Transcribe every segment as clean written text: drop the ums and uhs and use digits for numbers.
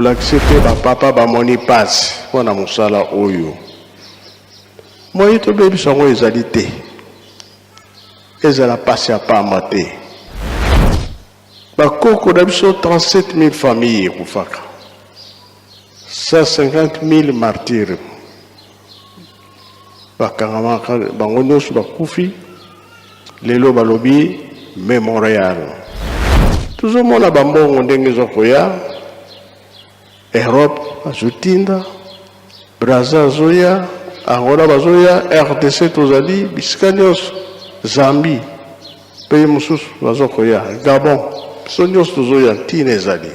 l'accepter papa ba moni passe pona musala oyo moi to bebi songo ezali te ezala passe ya pamba te bakoko na biso 37 000 familles ekufaka 150 000 martyrs bakangamaka bango nyonso bakufi lelo balobi mémorial tozomona bambongo ndenge ezokoya Europe azotinda Brazza azoya Angola bazoya RDC tozali bisika nyonso Zambie pays mosusu bazokoya Gabon biso nyonso tozoya ntina ezali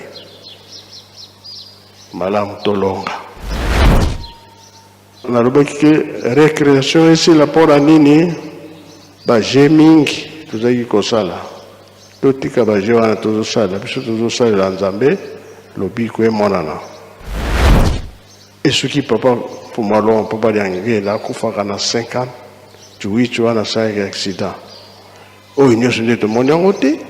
malamu tolonga nalobaki ke récréation esila mpona nini baje mingi tozalaki kosala totika baje wana tozosala biso tozosalela nzambe lobiko emonana esoki papa Fumalon papa liangela akufaka na 5 ans tuwichi wana saiki accident oyo nyonso nde tomoni yango te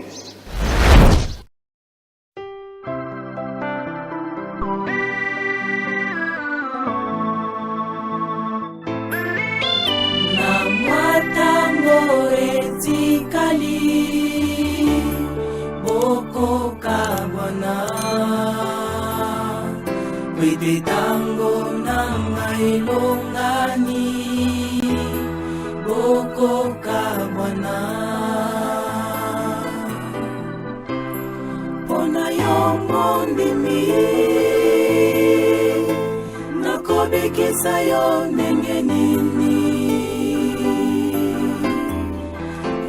Sayo nengenini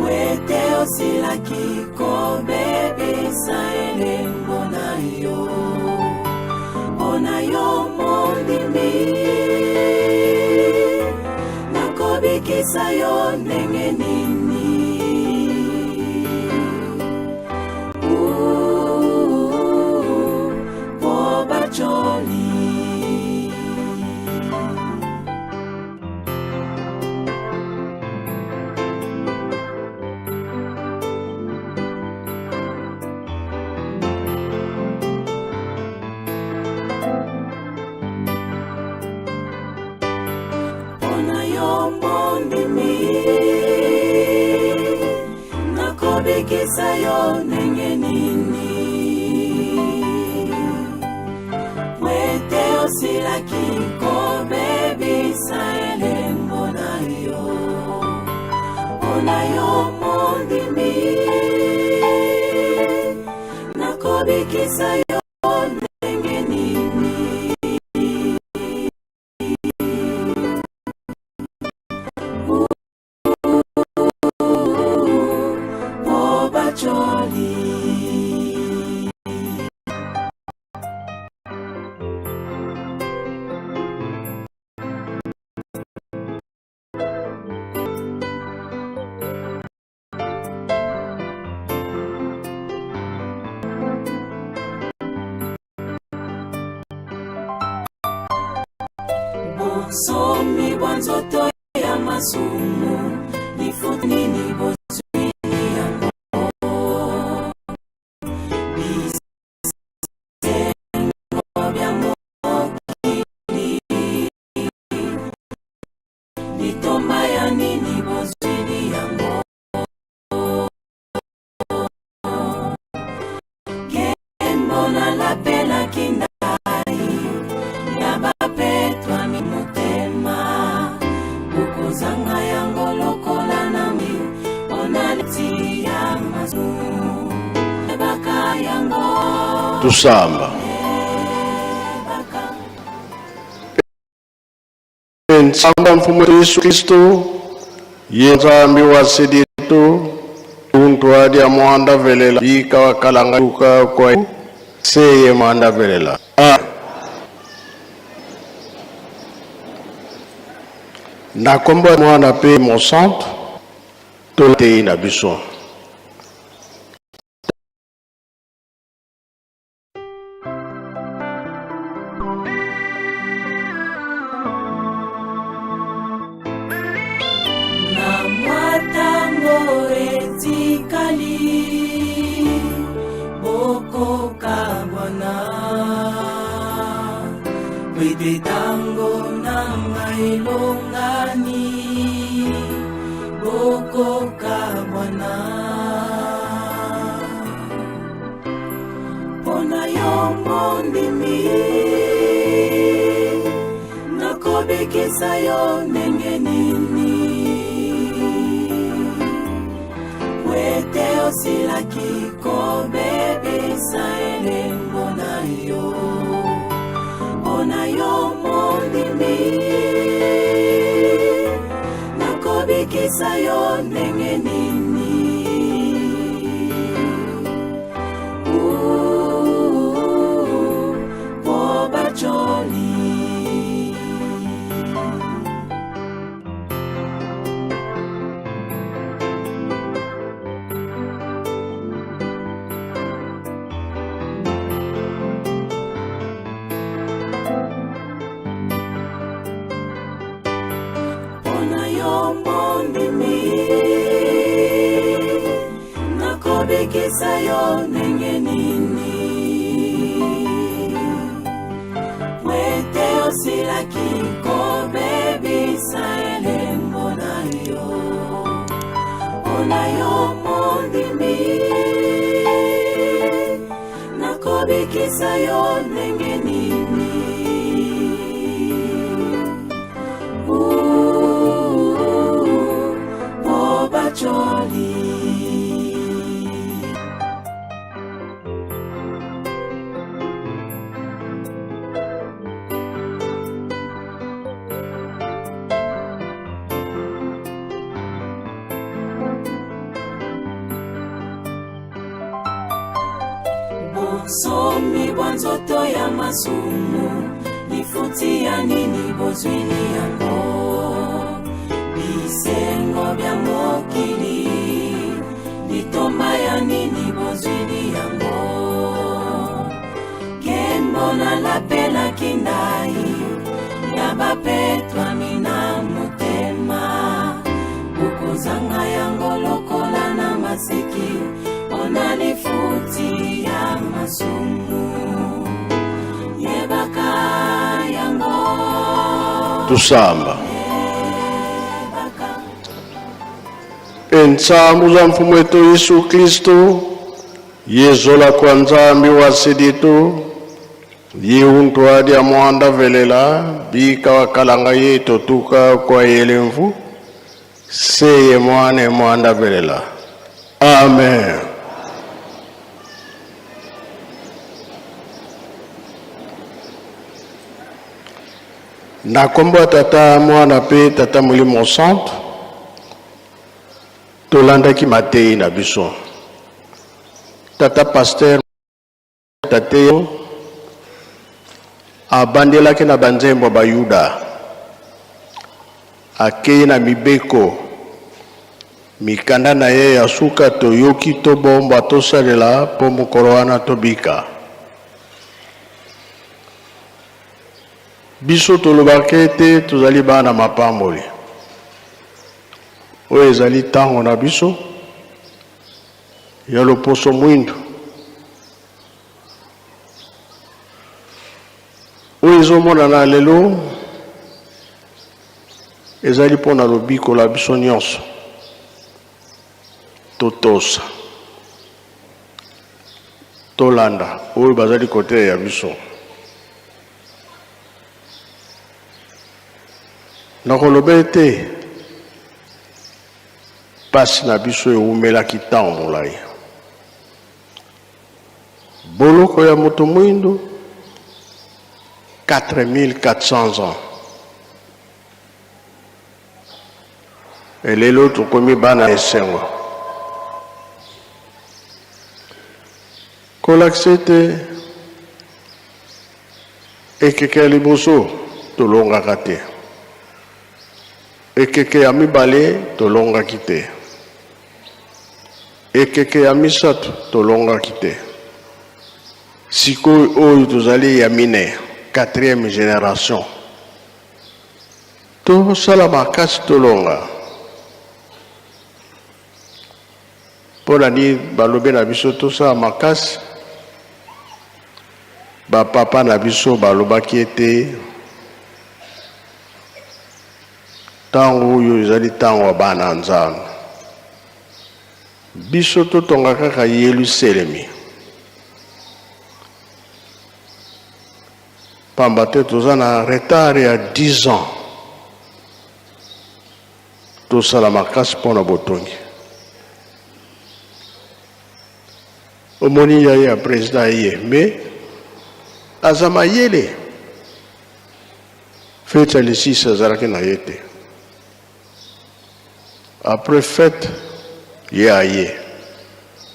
Wete osila kiko bebe saelengo na yo mondimi Nakobiki sayo nengenini Boba joli Sayo nengenini Wete osila kiko baby saelengo na yo mondimi Nakobiki sayo nengenini Somi banzoto ya masumu Nifuti nini bozwini yango Bisengo bya mokili Nitomba ya nini bozwini yango Kembo na lapela kinda Zanga yango lokola nami onaliti ya mazu baka yango tusamba nsamba mfumo Yesu Kristo yenzambi wasidito untu adi amwanda velela ika wakalanga uka kwa seye mwanda velela na kombo mwana pe mon centre tote na biso na mwatango etikali boko kabwana Wete tango nanga ilongani bokoka Bwana pona yo mondimi nakobekisa yo ndenge nini wete osilaki kobebisa elembo na yo pona yo mondimi nakobekisa yo ndenge nini po bacholi nakobekisa yo ndenge nini wete osilaki kobebisa elembo na yo pona yo mondimi nakobekisa yo ndenge nini po bacholi somi bwa nzoto ya masumu lifuti ya nini bozwini yango bisengo bya mokili litomba ya nini bozwini yango kembo nalapelaki ndai ya bapetwami na motema bokozanga yango lokola na maseki ona lifuti ya masumu yebaka yango tusamba entsamu za mfumu wetu Yesu Kristo yezola kwa nzambi wa siditu yiuntu adi amwanda velela bika wakalanga yeto tuka kwa yelemvu seye mwane mwanda velela. Amen. Na kombo tata mwana pe tata mulimo santo tolandaki matei na biso tata pasteur tateo abandelaki na banzembo bayuda akei na mibeko mikanda na ye ya suka toyoki tobomba tosalela po mokolo wana tobika biso tolobaki ete tozali bana mapamboli oyo ezali ntango na biso ya loposo mwindu oyo ezomonana lelo ezali mpona lobiko la biso nyonso totosa tolanda oyo bazali kote ya biso nakoloba ete pasi na biso ewumelaki ntango molai boloko ya moto mwindu 4400 ans elelo tokomi bana esengo kolakisa ete ekeke ya liboso tolongaka te ekeke ya mibale tolongaki te ekeke ya misato tolongaki te sikoyo oyo tozali ya mine 4e génération tosala makasi tolonga mpo na nini balobi na biso tosala makasi ba papa na biso balobaki ete tango oyo ezali tango ya bana nzambe biso totonga kaka Yelusalemi pamba te toza na retard ya 10 ans tosala makasi mpona botongi omoni ya président ye me aza mayele fete ya lisisi azalaki na ye te après fête ye aye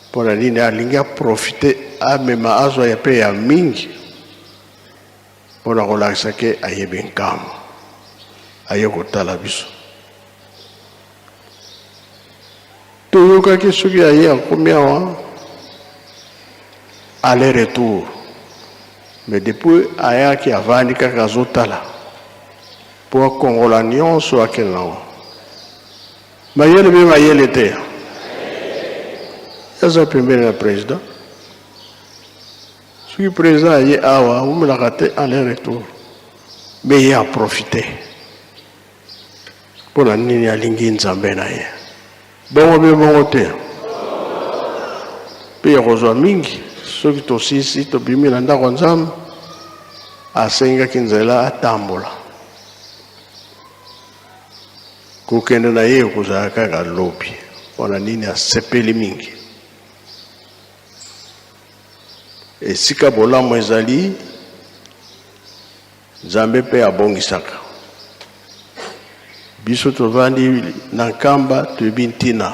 mpona nini alingi aprofite amema azwa ya mpe ya mingi mpona kolakisa ke ayebi nkambo aye kotala biso toyokaki soki aye akomi awa aller retour mais depuis ayaki avandi kaka azotala mpo akongola nyonso akende nango mayele mpe mayele te aza pembeni na président soki président aye awa omelaka te aller retour mais ye aprofite mpona nini alingi nzambe na ye bongo mpe bongo te mpe ya kozwa mingi soki tosisi tobimi na ndako ya nzambe asengaki nzela atambola kokende na ye kozala kaka lobi mpona nini asepeli mingi esika bolamu ezali nzambe mpe abongisaka biso tovandi na nkamba toyebi ntina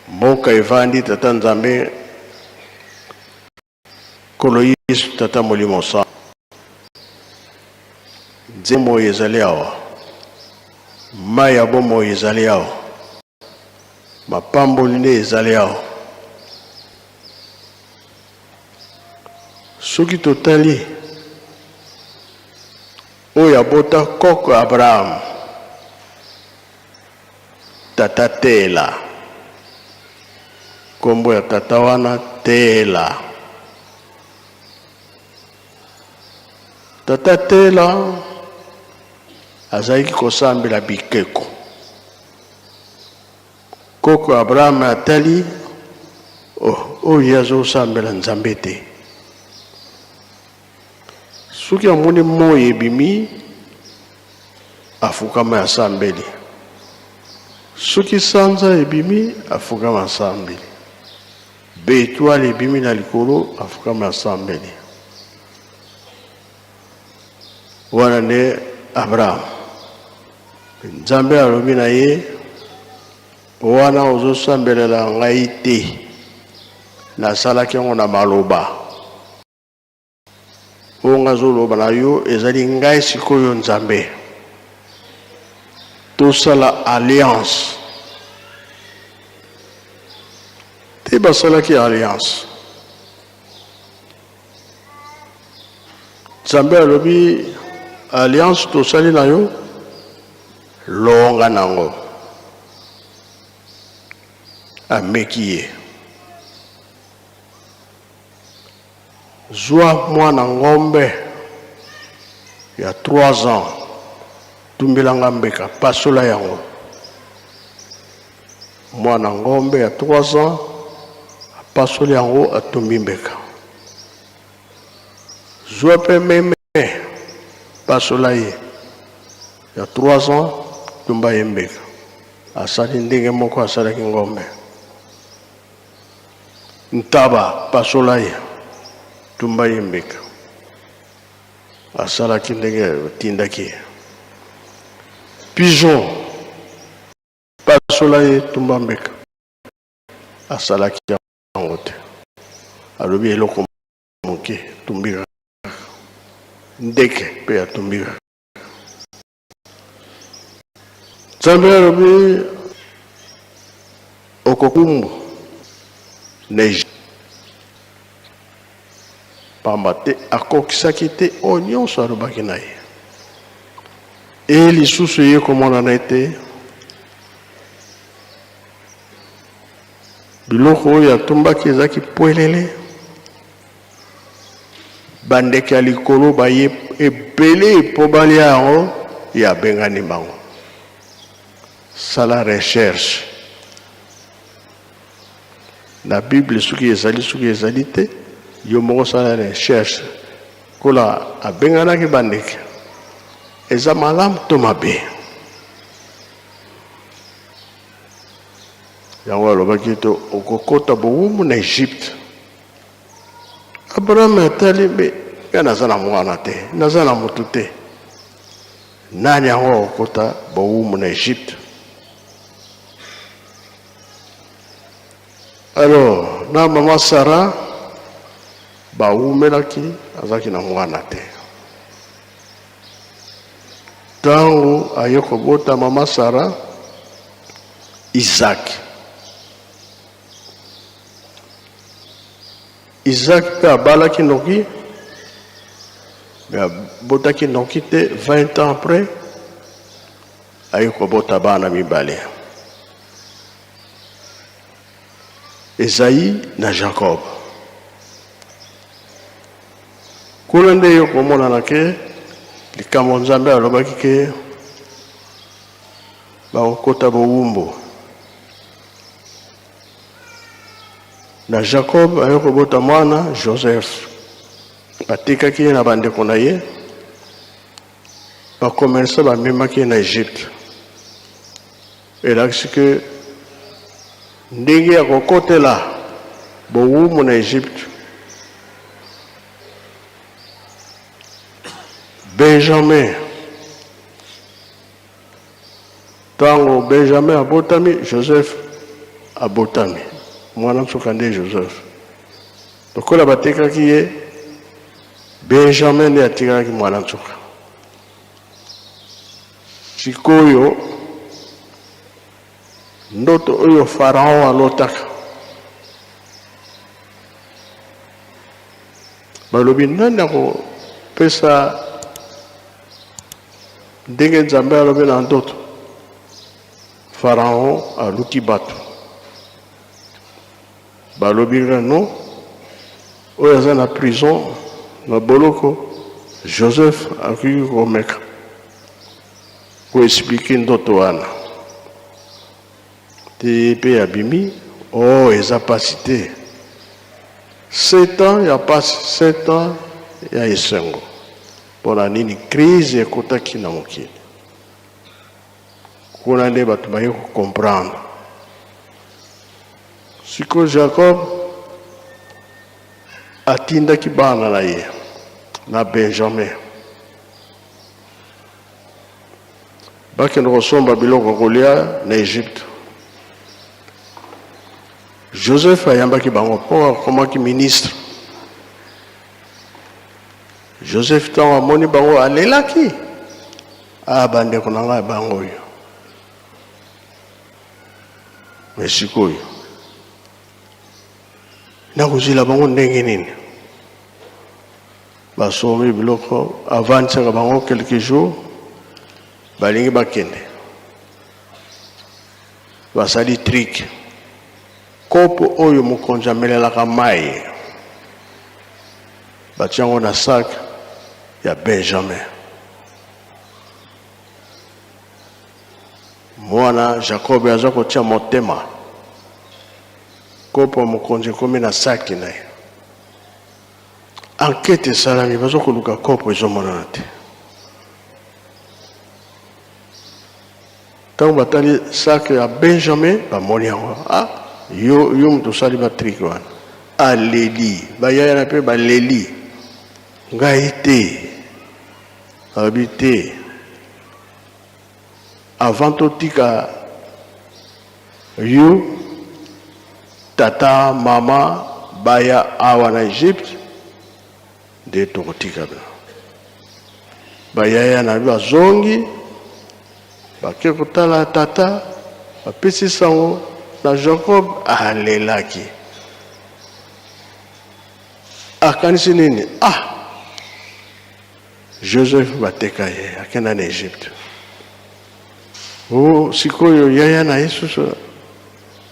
mboka evandi tata nzambe kolo yesu tata molimo sa nzembo oyo ezali awa mai ya bomoi ezali awa mapamboli nde ezali awa soki totali oyo abota koko Abraham tata Tela kombo ya tata wana Tela tata Tela azalaki kosambela bikeko koko Abraham atali oyo azosambela nzambe te soki amoni moi ebimi afukama asambeli soki sanza ebimi afukama asambeli beetwale ebimi na likolo afukama asambeli wana nde Abraham nzambe alobi na ye wana ozosambelela ngai te nasalaki yango na maloba oyo nga azoloba na yo ezali ngai sikoyo nzambe tosala alliance te basalaki alliance nzambe alobi alliance tosali na yo longa nango ameki ye zwa mwana ngombe ya 3 ans tumbelanga mbeka pasola yango mwana ngombe ya 3 ans apasoli yango atumbi mbeka zwa pe meme pasola ye ya 3 ans tumba ye mbeka asali ndenge moko asalaki ngombe ntaba pasola ye tumba ye mbeka asalaki ndenge atindaki pigeon pasola ye tumba mbeka asalaki yango te alobi eloko moke tumbika ndeke mpe atumbika nzambe alobi okokumbu neige pamba te akokisaki te oyo nyonso alobaki na ye e lisusu ye komonana ete biloko oyo atumbaki ezalaki pwelele bandeke ya likolo baye ebele po balia yango ya bengani bango sala recherche na Bible soki ezali te yo moko sala recherche kola abenganaki bandeke eza malamu to mabe yango alobaki to okokota bowumu na Egypte. Abraham atali me ya naza na mwana te naza na motu te nani yango okota bowumu na Egypte. Alors na mama Sarah bawumelaki azaki na mwana te. Tango aye kobota mama Sarah Isaac pe abalaki noki botaki noki te 20 ans après aye kobota bana mibale Esaïe na Jacob. Kuna nde yo komona ke likambo Nzambe alobaki ke bakokota bowumbu na Jacob aye kobota mwana Joseph batikaki ye na bandeko na ye bakomensa bamemaki ye na Egypte elakisi ke ndenge ya kokotela bowumu na Egypte Benjamin tango Benjamin abotami Joseph abotami mwana msuka nde Joseph lokola batekaki ye Benjamin nde atikaki mwana msuka sikoyo ndoto oyo Farao alotaka balobi nani akopesa ndenge Nzambe alobi na ndoto. Farao aluki bato balobi no oyo aza na prison na boloko Joseph akoki komeka koexplike ndoto wana te pe abimi eza pasi te 7 ans ya pasi 7 ans ya esengo mpona nini crise ekotaki na mokili kuna nde bato baye kokomprendre siko Jacob atindaki bana na ye na Benjamin bakende kosomba biloko kolia na Egypte. Joseph ayambaki bango mpo akomaki ministre. Joseph ntango amoni bango alelaki bandeko na ngai bango oyo me sikoyo nakozila bango ndenge nini basomi biloko avanisaka bango quelques jours balingi bakende basali trick kopo oyo mokonzi amelelaka mai batiango na sac ya Benjamin. Mwana Jacob aza kotia motema kopo mokonzi komi na sac na ye. Enquête esalami bazo koluka kopo ezomonana te. Tango batali sac ya Benjamin bamoni yango yo mutu osali batrik wana aleli bayaya na mpe baleli ngai te abi te avant totika yo tata mama baya awa na Egypte nde tokotika bino bayaya na bazongi bake kotala tata bapesi sango na Jacob alelaki akanisi nini Joseph bateka ye akenda na Egypte. Sikoyo yaya na Yesu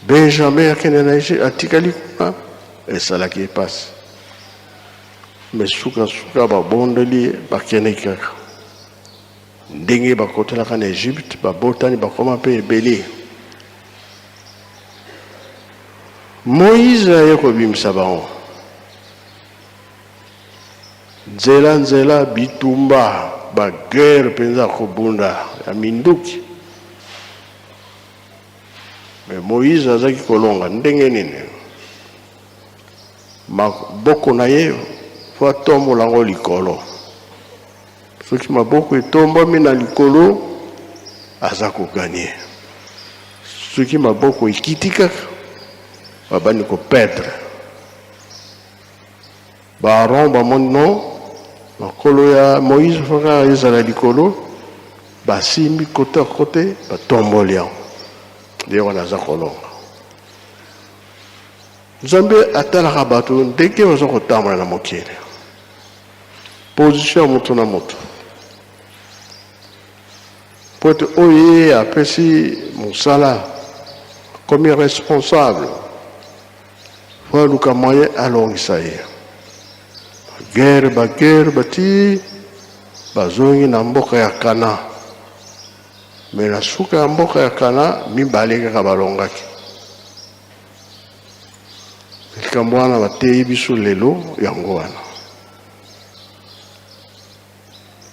Benjamin akenda na Egypte atikali kuna esalaki epasi me suka babondeli bakende kaka ndenge bakotelaka na Egypte babotani bakoma mpe ebele. Moïse aye kobimisa bango nzela bitumba bagere mpenza kobunda ya minduki. Me Moïse azaki kolonga ndenge nini maboko na ye fo atombola yango likolo. Soki maboko etombami na likolo aza koganye. Soki maboko ekiti kaka babandi koperdre. Baaron bamoni non makolo ya Moïse foka ezala likolo basimbi kote a kote batomboli yango nde wana aza kolonga. Nzambe atalaka bato ndenge baza kotambola na mokili. Position ya moto na moto po ete oyo ye apesi mosala komi responsable fo aluka moyen alongisa ye. Bagere bati bazongi na mboka ya Kana. Me na suka ya mboka ya Kana mibale kaka balongaki. Likambo wana bateyi biso lelo yango wana.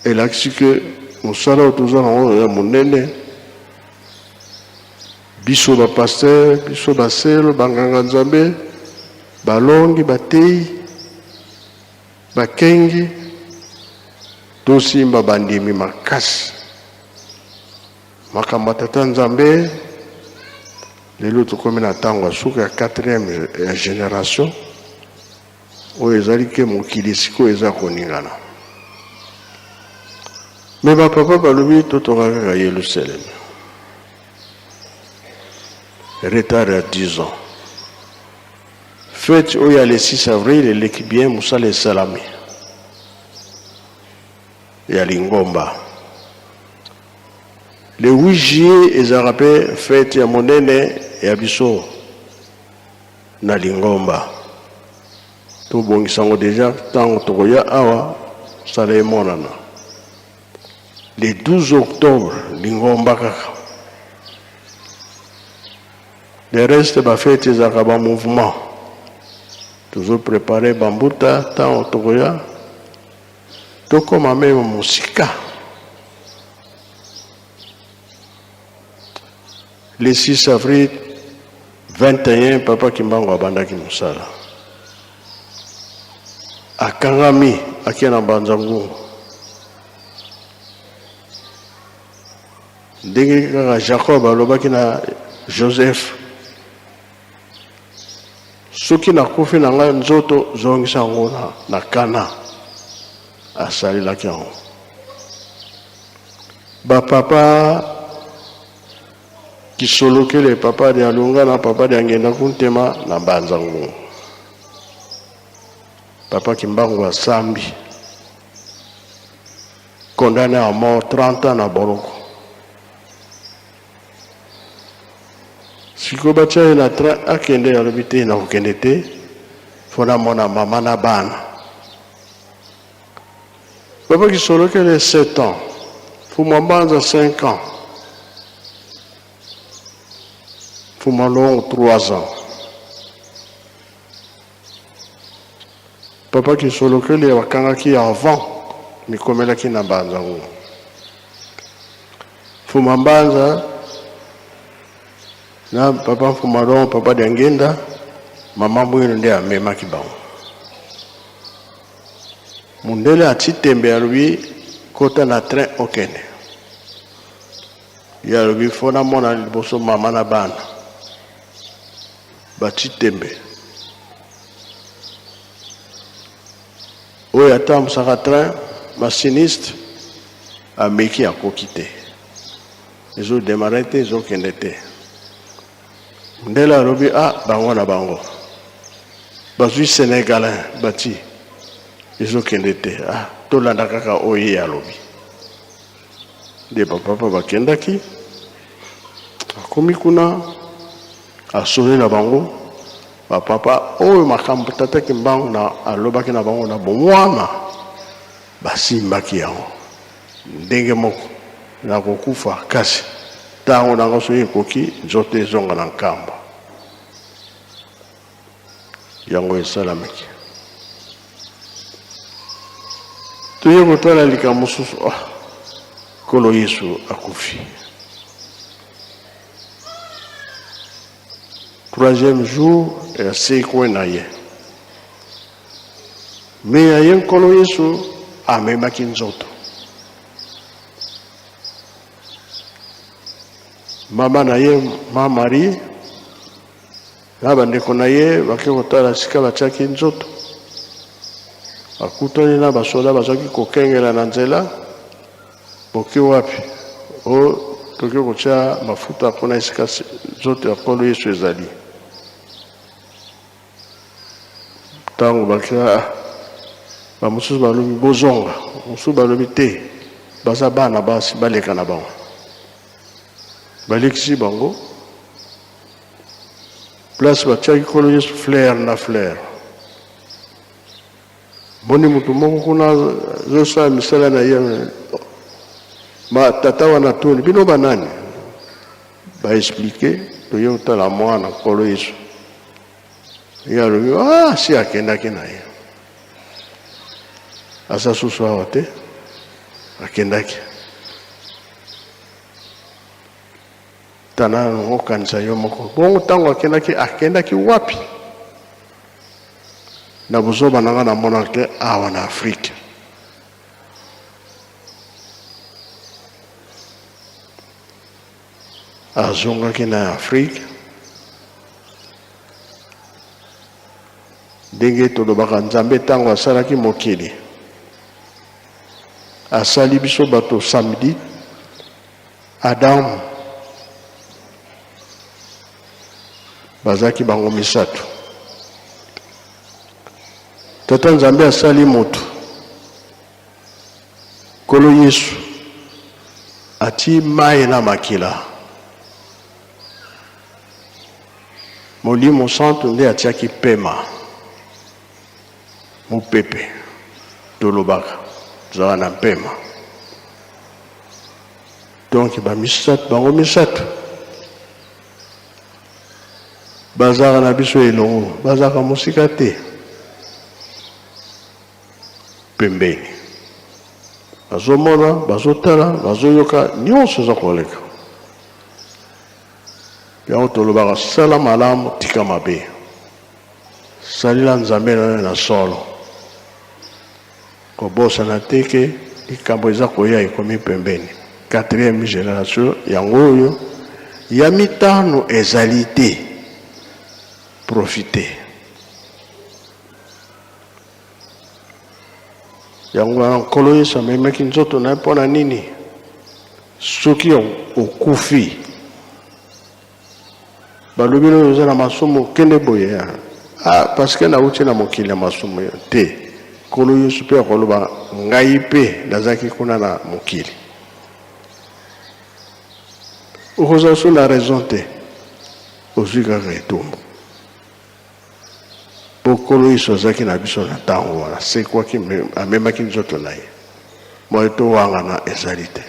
Elakisi ke mosala oyo toza nango ya monene. Biso bapaster, biso baselo, banganga Nzambe, balongi bateyi bakengi tosimba bandimi makasi. Makambo tata Nzambe lelo tokomi na ntango ya suka ya 4e ya génération oyo ezali ke mokili sikoyo eza koningana. Me bapapa balobi totonga kaka Yerusalem. Retard ya 10 ans. Fête oyo ya le 6 avril eleki bien mosala esalami ya Lingomba. Le 8 juillet ezalaka mpe fête ya monene ya biso na Lingomba. Tobongisa yango deja ntango tokoya awa sala emonana. Le 12 octobre Lingomba kaka. Le reste bafête ezalaka ba mouvement. Toujours préparé bambuta tant tokoya tokoma meme musika. Le 6 avril 21 papa Kimbangu abandaki mosala akangami akia na Banzangungu ndenge kaka Jacob alobaki na Joseph soki nakufi na ngai nzoto zongisa yango na Kana asalelaki yango. Bapapa kisolokele papa de alunga na papa de angenda kuntema na Banzangungu. Papa Kimbangu asambi condamné à mort 30 ans na Boroko. Siko bacha na train akende ya lobite na kokende te fona mona mama na bana. Papa kisolokele 7 ans. Fumambanza 5 ans. Fumalong 3 ans. Papa kisolokele wakangaki avant mikomelaki na Banzangungu. Fumambanza na papa Fumalong papa de Ngenda mama mwino nde amemaki bango. Mundele atitembe alubi kota na train okene. Ya alubi fona mona liboso mama na bana. Batitembe. Oyo atambusaka train machiniste ameki akoki te. Ezodemare te ezokende te. Ndela alobi bango na bango. Bazwi Sénégalais bati ezokende te. Tolanda kaka oyo alobi. De papa bakendaki akomi kuna asole na bango bapapa oyo makambo tata kimbangu na alobaki na bango na bomwana basimbaki yango ndenge moko na kokufa kasi ntango nango soki ekoki nzoto ezonga na nkamba yango esalamaki. Toye kotala likambo mosusu Nkolo Yesu akufi. Troisième jour esekwe na ye me ya ye Nkolo Yesu amemaki nzoto. Mama na ye Mama Marie na bandeko na ye bake kotala sika batiaki nzoto. Akutani na basoda bazaki kokengela na nzela boki wapi toki kotia mafuta mpona esika nzoto ya Nkolo Yesu ezali. Ntango bakia bamosusu balobi bozonga, mosusu balobi te, baza bana basi baleka na bango. Balekisi bango place batiaki Nkolo Yesu fleur na fleur. Boni mutu moko kuna zosala misala na ye ma tata wana toni bino banani ba expliquer toye utala mwana Nkolo Yesu yalobi si akendaki na ye asa susu awa te akendaki tana okanisa yo moko bongo ntango akendaki wapi na buzoba nanga na monake awa na Afrika. Azongaki na Afrika ndenge tolobaka Nzambe ntango asalaki mokili asali biso bato samedi. Adam bazaki bango misato. Tata Nzambe asali moto Nkolo Yesu ati mai na makila Molimo Santo nde atiaki pema mopepe tolobaka zala na pema. Donc bango misato bazaka na biso elongo bazaka mosika te pembeni bazomona bazotala bazoyoka nyonso za koleka. Yango tolobaka sala malamu tika mabe salila Nzambe na solo kobosa na teke likambo eza koya ekomi pembeni. 4e génération yango oyo ya mitano ezali te profiter. Yango Nkolo Yesu amemaki nzoto na mpona nini soki okufi balobi oyo oza na masumu kende boye parce que nauti na mokili ya masumu te. Nkolo Yesu mpe akoloba ngai mpe nazaki kuna na mokili. Okoza so na raison te ozwi kaka etumbu. Nkolo Yesu azaki na biso na ntango wana sekwaki amemaki nzoto na ye moyo towangana ezali te.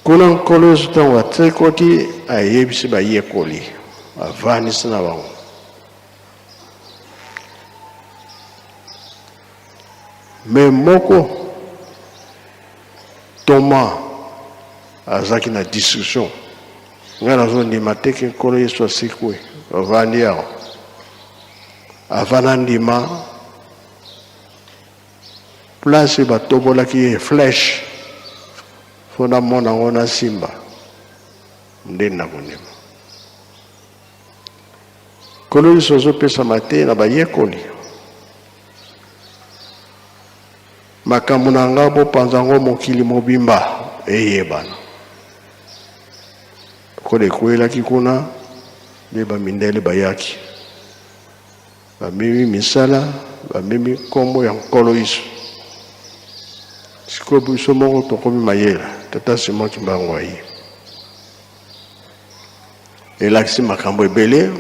Kuna Nkolo Yesu ntango asekwaki ayebisi bayekoli avandisi na bango. Me moko Thomas azaki na discussion nga nazondima teke Nkolo Yesu asekwe avandi awa avana ndima place batobolaki ye flèche fona mona ngo na simba nde na kondima. Nkolo Yesu azopesa mate na bayekoli makambo na nga bopanza ngo mokili mobimba eyebana. Kole kwelaki kuna nde bamindele bayaki bamemi misala bamemi kombo ya Nkolo Yesu. Sikoyo biso moko tokomi mayela tata Simon Kimbangu aye elakisi makambo ebele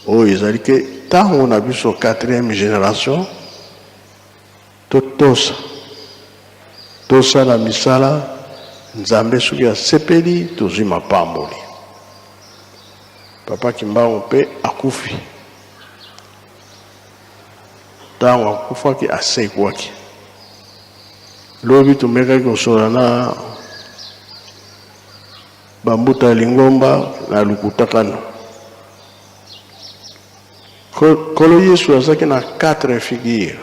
oyo ezali ke ntango na biso 4e génération tosala misala nzambe soki asepeli tozwi mapamboli. Papa Kimbangu mpe akufi ntango akufaki asekwaki lobi tumekaki kosola na bambuta lingomba na lukutakano. Kolo Yesu azaki na 4 figure.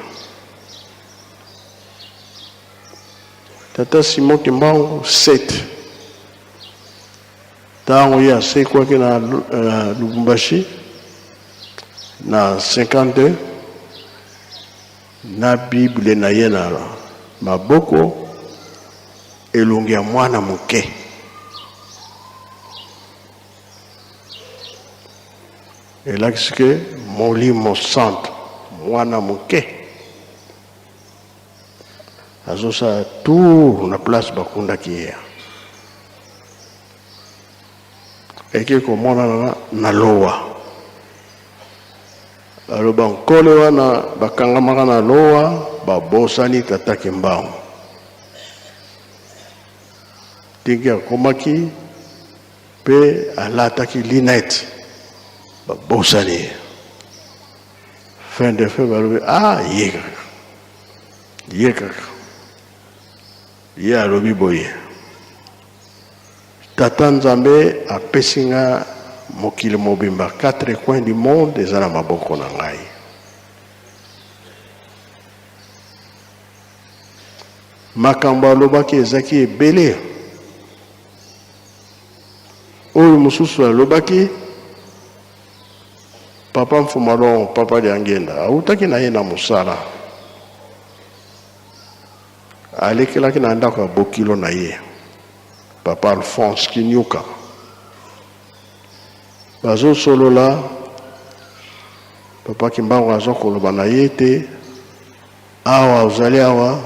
Tata Simon Kimbangu 7. Ntango ye asekwaki na Lubumbashi na 52 na Bible na ye na maboko elongi ya mwana moke. Elakisi ke molimo santo mwana moke azosala tour na place bakundaki ye. Eke komona na lowa aloba nkole wana bakangamaka na lowa babosani Tata Kimbangu. Tingi akomaki pe alataki linette babosani. Fin de fait balobi ye kaka ye alobi boye Tata Nzambe apesi nga mokili mobimba 4 coins du monde eza na maboko na ngai. Makambo alobaki ezaki ebele oyo mosusu alobaki Papa Mfumalongo Papa Liangenda autaki na ye na mosala alekelaki na ndako ya bokilo na ye Papa Alphonse Kinyuka bazo solola Papa Kimbangu azo koloba na ye te awa ozali awa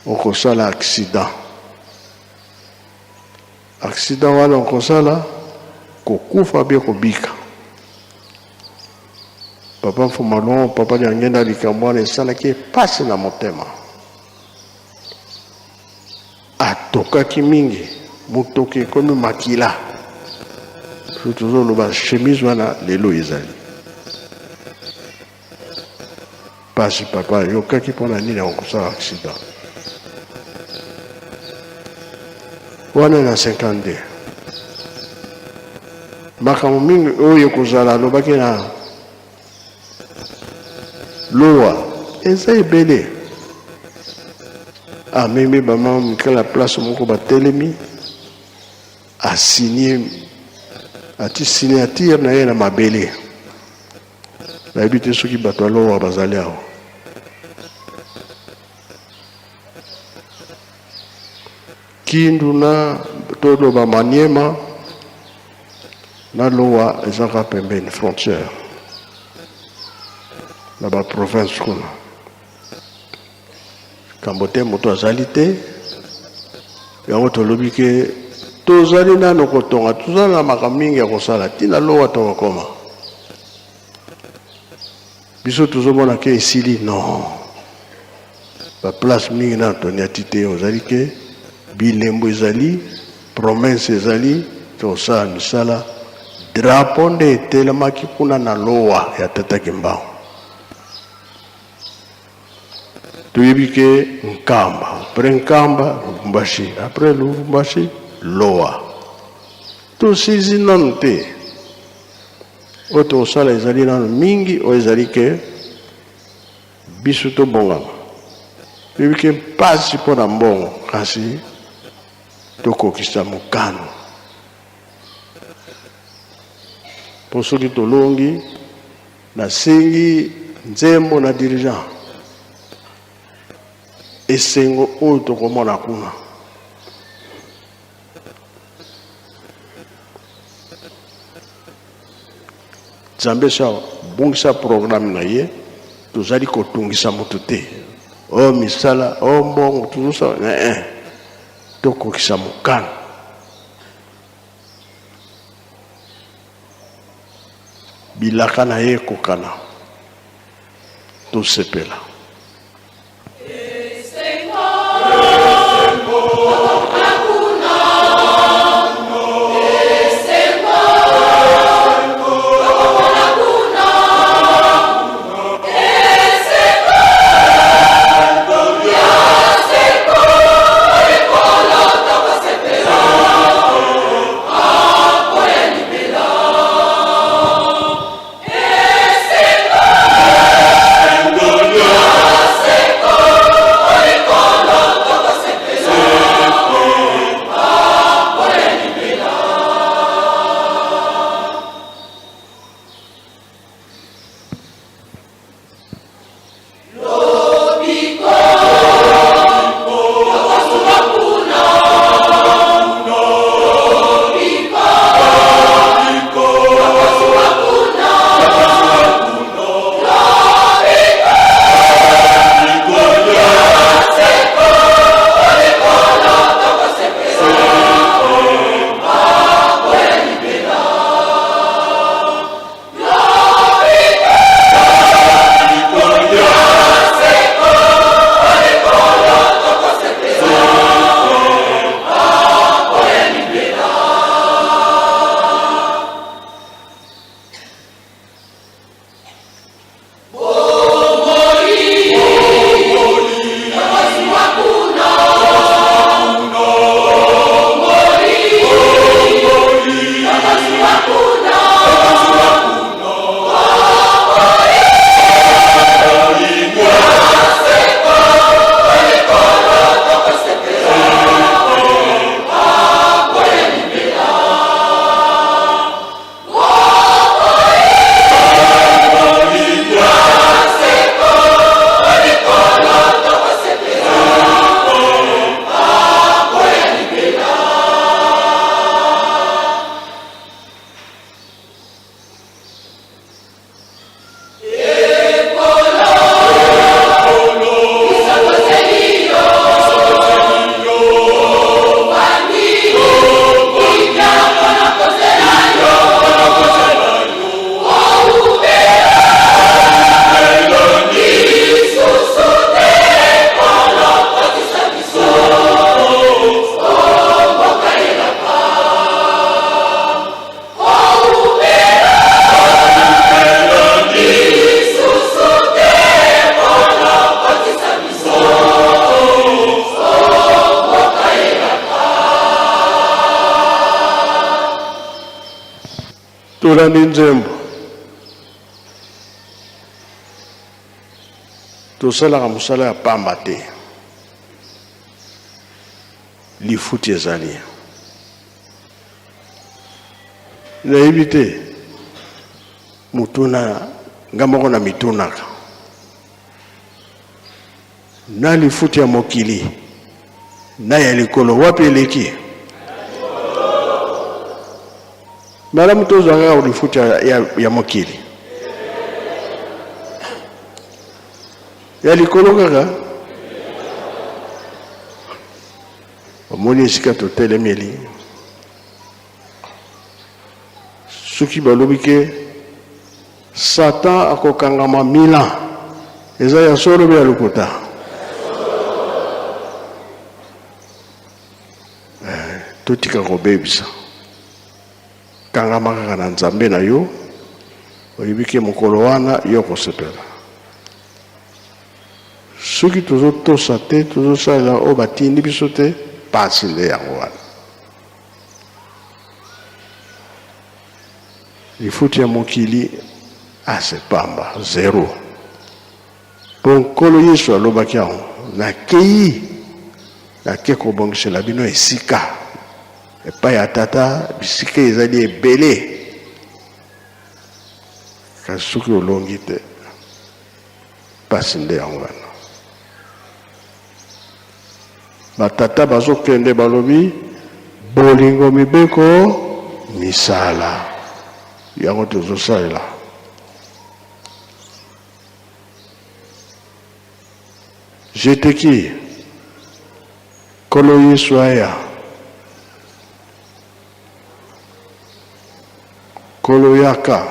okosala accident wana okosala kokufa bie kobika. Papa Mfumalongo Papa Liangenda likambo wana esalaki pasi na motema atokaki mingi motoki ekomi makila tozoloba chemise wana lelo ezali pasi. Papa yokaki mpona nini akosala accident wana na 52 makambo mingi oyo ekozala alobaki na lowa eza ebele. Amemi bama mikala place moko batelemi asigné ati signature na ye na mabele nayebi te soki bato alowa bazali aho. Kindu na todo Maniema na lowa ezaka pembeni frontière na ba province kuna kambote moto azali te yango tolobi ke tozali nano kotonga tozala na makambo mingi ya kosala tina lowa tokokoma biso tozomona ke esili non baplace mingi na toniati te ozali ke bilembo ezali promesse ezali tosala misala drapo nde etelemaki kuna na lowa ya Tata Kimbangu. Toyebi ke Nkamba après Nkamba Lubumbashi après Lubumbashi lowa tosizi nanu te oyo tosala ezali nanu mingi oyo ezali ke biso tobongama toyebi ke mpasi mpo na mbongo kasi tokokisa mokano mpo soki tolongi nasengi nzembo na dirigeant esengo oyo tokomona kuna Nzambe sa bongisa programme na ye tozali kotungisa moto te o misala o mbongo tozosala tokokisa mokano bilaka na ye kokana tosepela. Tulani nzembo tosalaka mosala ya pamba te lifuti ezali nayebi te mutuna nga moko na mitunaka na lifuti ya mokili na ya likolo wapi eleki malamu tozwanga lifuti ya mokili ya likolo kaka omoni esika totelemeli soki balobi ke Satan akokangama 1000 ans eza ya solo be ya lokota totika kobebisa kangama kaka na nzambe na yo oyebi ke mokolo wana yo kosepela soki tozotosa te tozosalela oyo batindi biso te pasi nde yango wana lifuti ya mokili asepamba zero mpo nkolo yesu alobaki yango nakei nake kobongisela bino esika epai ya tata bisika ezali ebele kasi soki olongi te pasi nde yango wana batata bazokende balobi bolingo mibeko misala yango tozosalela jeteki kolo yesu aya kolo yaka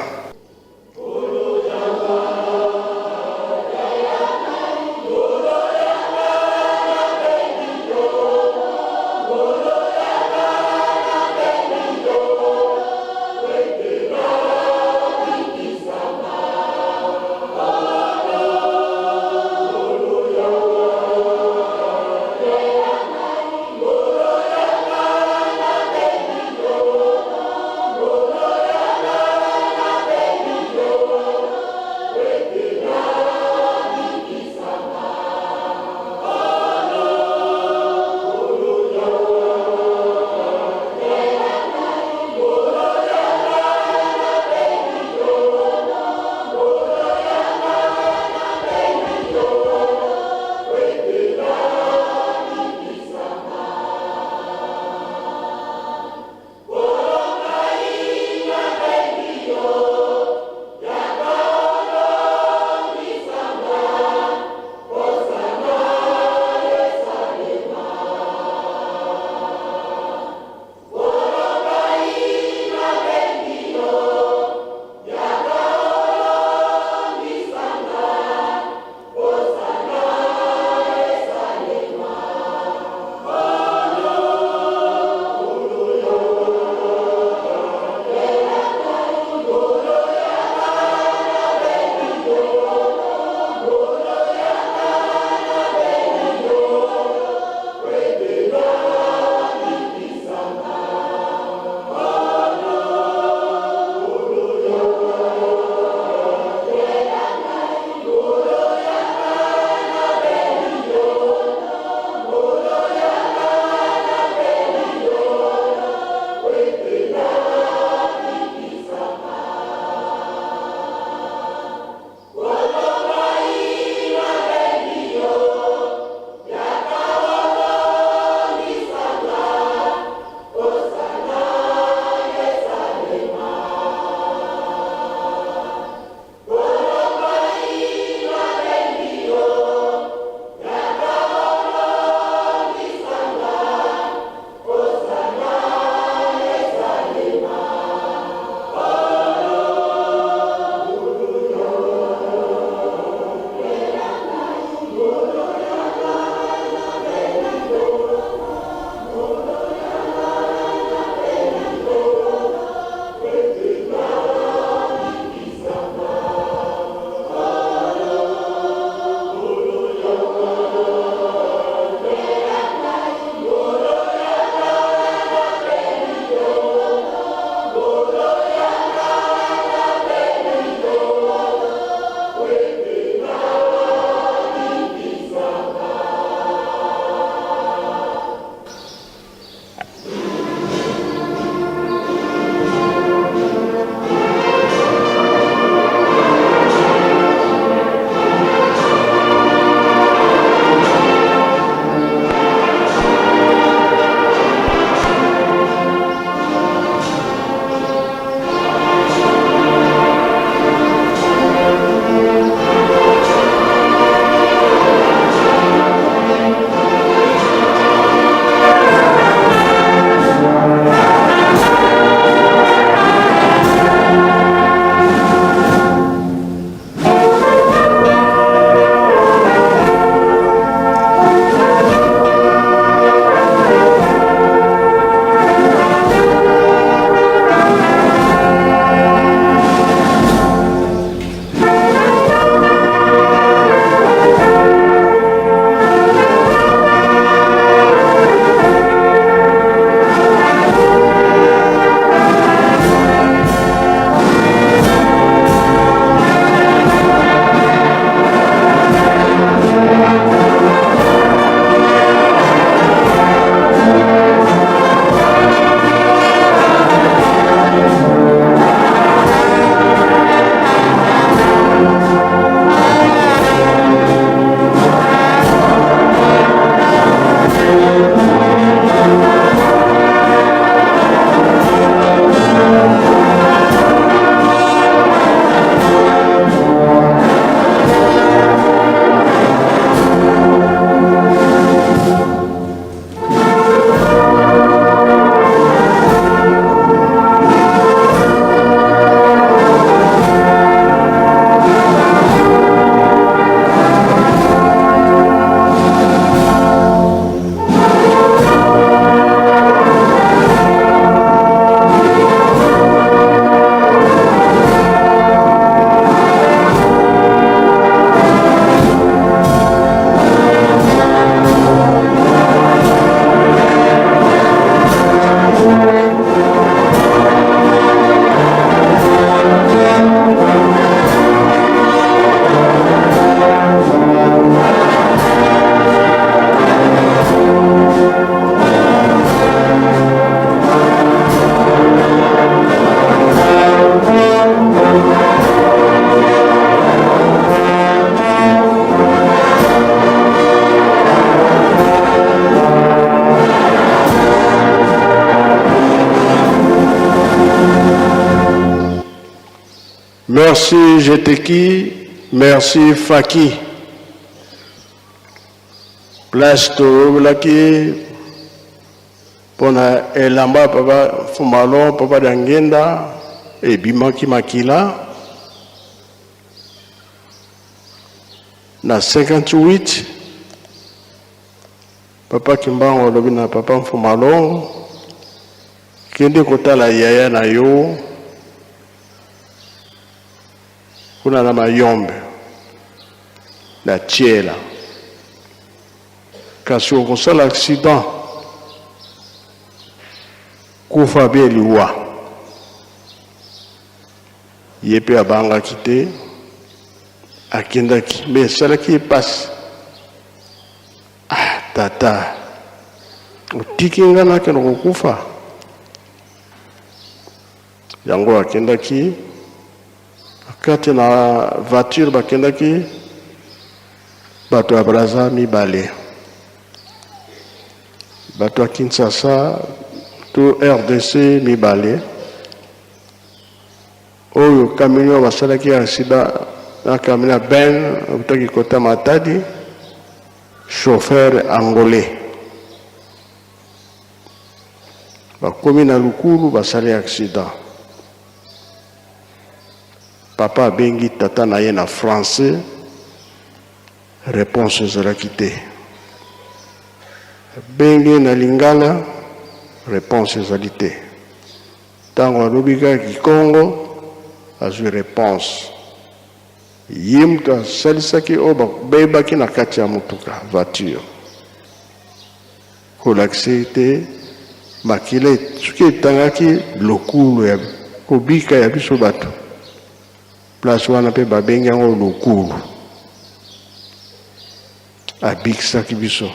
Merci Jeteki, merci Faki. Place to laki pona elamba papa fumalo papa dangenda e bimaki makila na 58 papa kimbango lobi na papa fumalo kende kotala yaya na yo kuna na mayombe na tiela kasi okosala accident kufa be liwa ye mpe abangaki te akendaki me esalaki epasi tata otiki nga nakende kokufa yango akendaki kati na voiture bakendaki bato ya Braza mibale bato ya Kinshasa to RDC mibale oyo camion basalaki accident na camion ben utaki kota Matadi chauffeur angolais bakomi na lukulu basali accident papa bengi tata na ye na français réponse ezalaki te bengi na lingala réponse ezali te ntango alobi kaka kikongo azwi réponse ye moto asalisaki oyo babebaki na kati ya motuka voiture kolakisi te makila soki etangaki lokulu ya kobika ya biso bato place wana mpe babengi yango lokulu abikisaki biso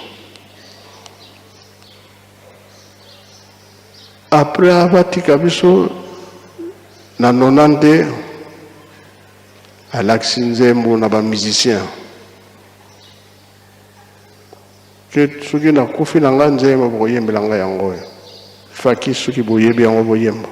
apres abatika biso na 90 alakisi nzembo na bamusicien ke soki nakufi na nga nzembo bokoyembela nga yango faki soki boyebi yango boyemba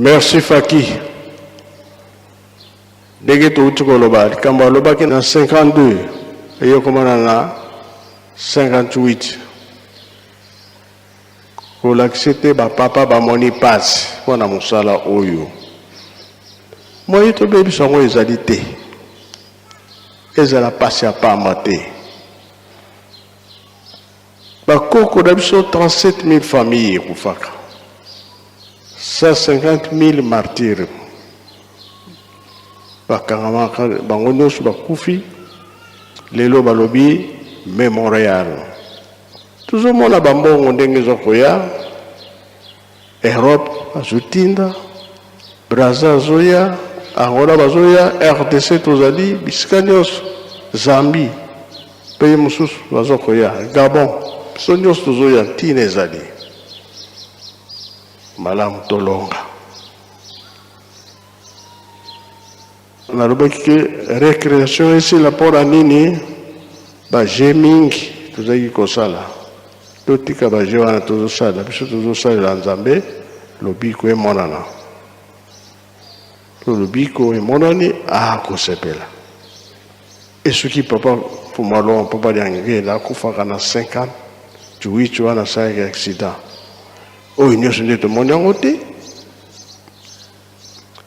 Merci Faki. Dès que tu as quand on a 52, et on a 58. Pour l'accepter, papa va moni passe pour la musala oyo. Moi, je te dis que les alités. Ils ont passé à pas mater. Bakoko d'habitude 37 000 familles pour faire. 150 000 martyrs. Bakarama bangono su bakufi. Lelo balobi mémorial. Tout le monde a bambongo ndenge zokoya. Europe azutinda. Brazza zoya. Angola bazoya. RDC tozali. Biskanios. Zambie. Pays mususu bazokoya. Gabon. Sonios tozoya. Tine zali. Malam tolonga. On a le que récréation ici la pour anini. Ba jemingi. Tozali kosala. Totika ba jewana tozosala. Biso tozosala la Nzambe. Lobiko e monana. Lobiko e monani. Ah kosepela. Et ce qui papa pour moi on peut pas dire là qu'on fait quand 5 ans. Tu as 5 accidents. Oh il y a ce de mon côté.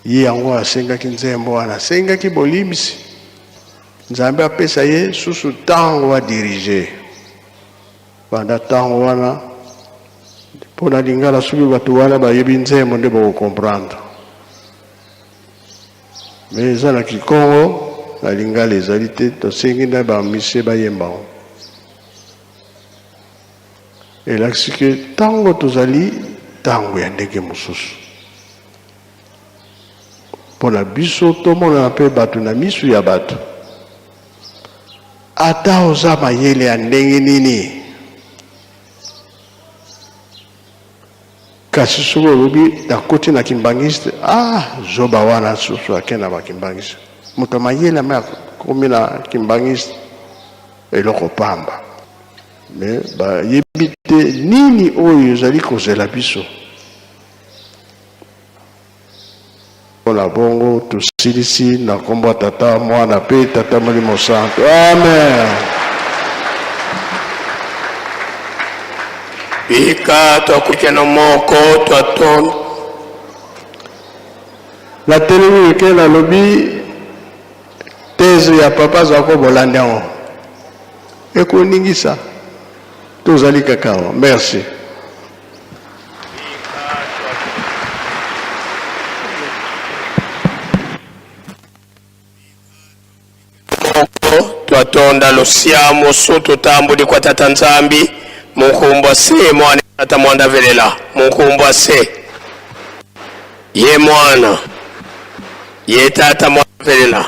Yi yango asenga kinzembo ana senga ki bolimisi. Nzambe apesa ye susu tango wa diriger. Pendant tango wana pona lingala subi batu wana ba yebi nzembo nde ba comprendre. Mais ça na kikongo la lingala ezali te to sengi na ba mise ba yemba. Et là c'est que tango tozali tango ya ndenge mususu. Pona biso to mona pe batu na misu ya batu. Ata oza mayele ya ndenge nini. Kasi suko lobi da koti na kimbangiste zoba wana susu akena ba kimbangiste. Muto mayele ma komi na kimbangiste eloko pamba. Mais ba yebite nini oyo zali kozela biso. Pona bongo tusilisi na kombo tata mwana pe tata Molimo Santo. Amen. Ika tokukeno moko toton. La télé que la lobby thèse ya papa zako bolandango. Eko ningisa. Tozali kakao. Merci. Twatonda losiamo soto tambuli kwa tata Nzambi munkumbwa se mwana tata mwanda velela munkumbwa se ye mwana ye tata mwanda velela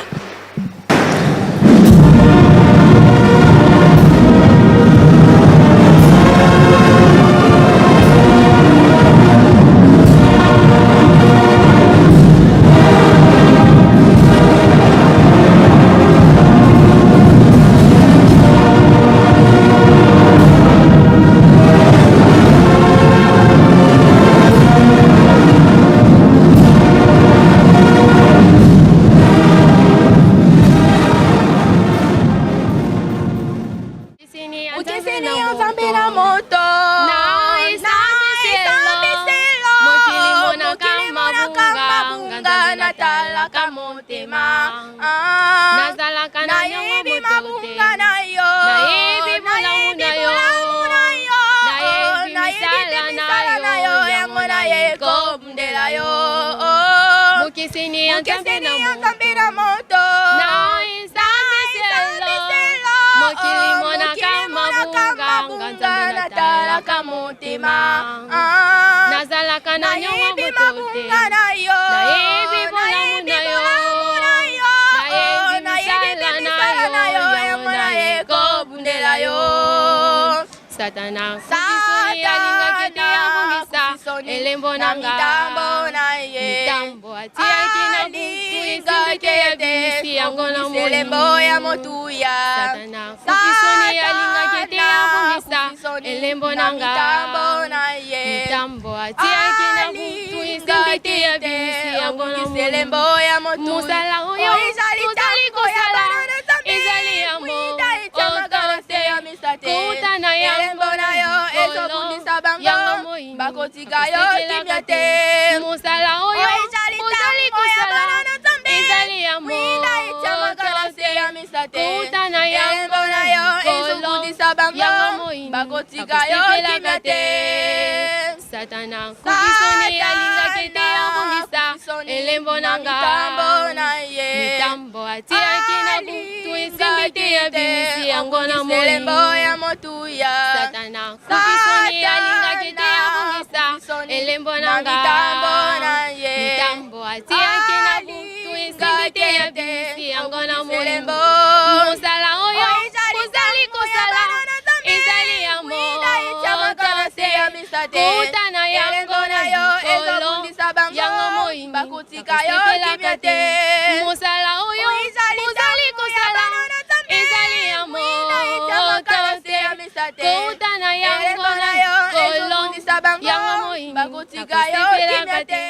Satana, Satana, elembo nanga, mitambo atia kina buku ya bisi yango na elembo ya motuya. Satana, fukisoni ya linga kete ya bumisa, elembo nanga, mitambo atia kina buku te ya bimisi yango na Elembo ya motu musala oyo tozali kosala ezali ya motote kouta na yango na likolo bakotika yo kimia te musala oyo tozali kosala ezali ya motote kouta na yango na likolo bakotika yo kimia te satana kubisoni alingaki te akongisa elembo nanga mitambo atiaki na butu esimbi te ya bimisi yango na moi satana kubisoni alingaki te akongisa elembo nanga mitambo atiaki na butu esimbi te ya bimisi yango na moi mosala oyo kozali kosala ezali ya motote kouta na yango na likolo yango moyini akosepelaka te mosala oyo ozali kosala ezali ya motote kouta na yango na likolo yango moyini akosepelaka te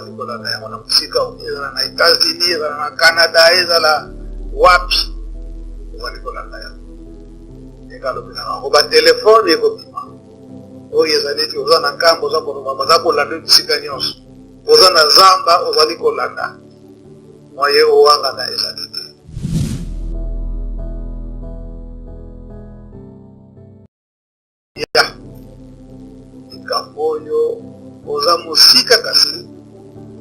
ozali kolanda yango na mosika ezala na États-Unis ezala na Canada ezala wapi ozali kolanda yango ekalobela yango batelefone ekobima oyo ezali eti oza na nkambo oza koloba baza kolanda bisika nyonso oza na zamba ozali kolanda moye owangana ezali te ya likambo oyo oza mosika kasi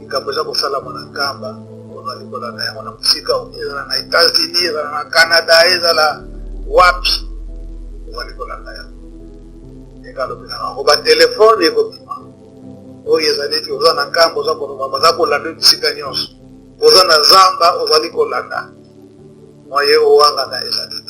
likambo eza kosalama na nkamba ozali kolanda yango na mosika ezala na États-Unis ezala na Canada ezala wapi ozali kolanda yango ekalobela yango batelefone ekobima oyo ezali eti oza na nkambo oza koloba baza kolanda bisika nyonso oza na zamba ozali kolanda moye owangana ezali